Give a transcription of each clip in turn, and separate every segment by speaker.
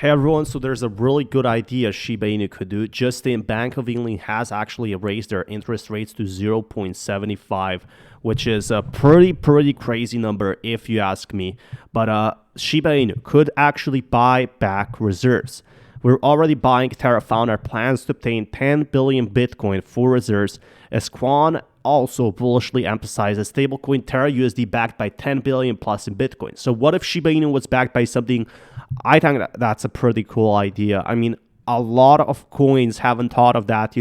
Speaker 1: Hey everyone, so there's a really good idea Shiba Inu could do. Just in, Bank of England has actually raised their interest rates to 0.75, which is a pretty crazy number if you ask me. But Shiba Inu could actually buy back reserves. We're already buying. Terra founder plans to obtain 10 billion Bitcoin for reserves, as Quan also bullishly emphasizes stablecoin Terra USD backed by 10 billion plus in Bitcoin. So what if Shiba Inu was backed by something? I think that's a pretty cool idea. I mean, a lot of coins haven't thought of that,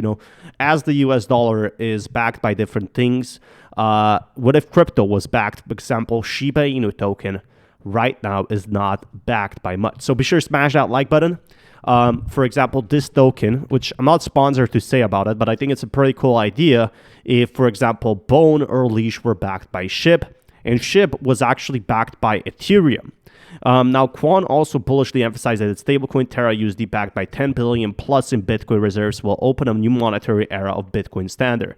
Speaker 1: as the US dollar is backed by different things. What if crypto was backed? For example, Shiba Inu token right now is not backed by much. So be sure to smash that like button. For example, this token, which I'm not sponsored to say about it, but I think it's a pretty cool idea. If, for example, Bone or Leash were backed by Shib, and Shib was actually backed by Ethereum. Now, Quan also bullishly emphasized that its stablecoin Terra USD backed by 10 billion plus in Bitcoin reserves will open a new monetary era of Bitcoin standard.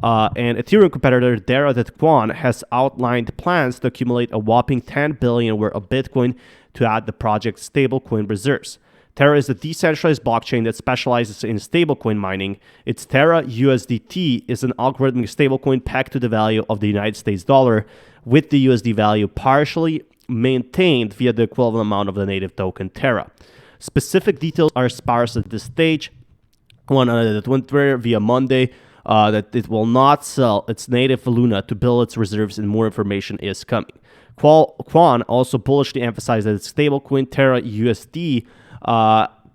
Speaker 1: And Ethereum competitor Dara Quan has outlined plans to accumulate a whopping 10 billion worth of Bitcoin to add the project's stablecoin reserves. Terra is a decentralized blockchain that specializes in stablecoin mining. Its Terra USDT is an algorithmic stablecoin pegged to the value of the United States dollar, with the USD value partially maintained via the equivalent amount of the native token Terra. Specific details are sparse at this stage. One that went there via Monday that it will not sell its native Luna to build its reserves, and more information is coming. Quan also bullishly emphasized that its stablecoin Terra USD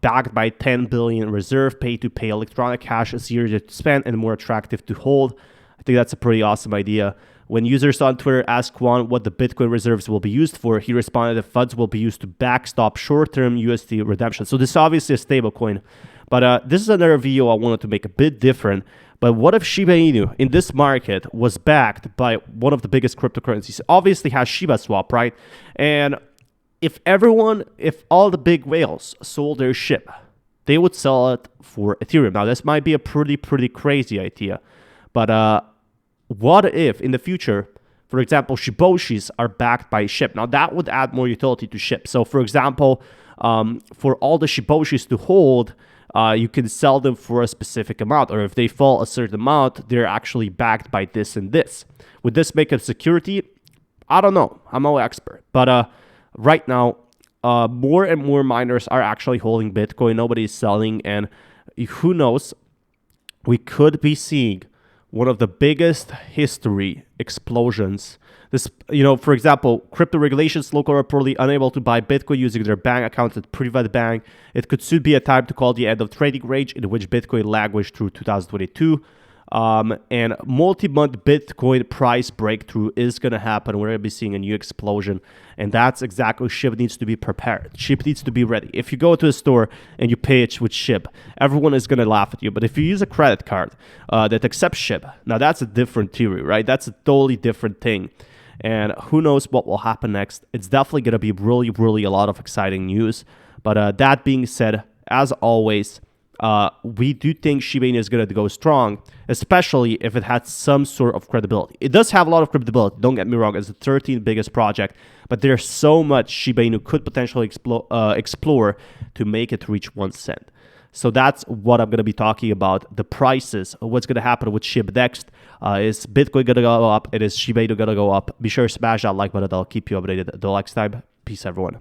Speaker 1: backed by 10 billion reserve pay-to-pay electronic cash is easier to spend and more attractive to hold. I think that's a pretty awesome idea. When users on Twitter asked Quan what the Bitcoin reserves will be used for, he responded that funds will be used to backstop short-term USD redemption. So this is obviously a stable coin, but this is another video I wanted to make a bit different. But what if Shiba Inu in this market was backed by one of the biggest cryptocurrencies? Obviously has Shiba Swap, right? And if all the big whales sold their SHIB, they would sell it for Ethereum. Now, this might be a pretty crazy idea, but what if in the future, for example, Shiboshis are backed by SHIB? Now, that would add more utility to SHIB. So, for example, for all the Shiboshis to hold, you can sell them for a specific amount, or if they fall a certain amount, they're actually backed by this and this. Would this make a security? I don't know. I'm no expert, but right now, more and more miners are actually holding Bitcoin. Nobody's selling, and who knows? We could be seeing one of the biggest history explosions. This, for example, crypto regulations, local are reportedly unable to buy Bitcoin using their bank accounts at private bank. It could soon be a time to call the end of trading range in which Bitcoin languished through 2022. And multi-month Bitcoin price breakthrough is going to happen. We're going to be seeing a new explosion, and that's exactly SHIB needs to be prepared. SHIB needs to be ready. If you go to a store and you pay it with SHIB, everyone is going to laugh at you. But if you use a credit card that accepts SHIB, now that's a different theory, right? That's a totally different thing. And who knows what will happen next. It's definitely going to be really a lot of exciting news. But that being said, as always, we do think Shiba Inu is going to go strong, especially if it had some sort of credibility. It does have a lot of credibility, don't get me wrong. It's the 13th biggest project, but there's so much Shiba Inu could potentially explore to make it reach 1 cent. So that's what I'm going to be talking about. The prices, what's going to happen with SHIB next. Is Bitcoin going to go up? It is Shiba Inu going to go up? Be sure to smash that like button. I'll keep you updated. Until next time, peace everyone.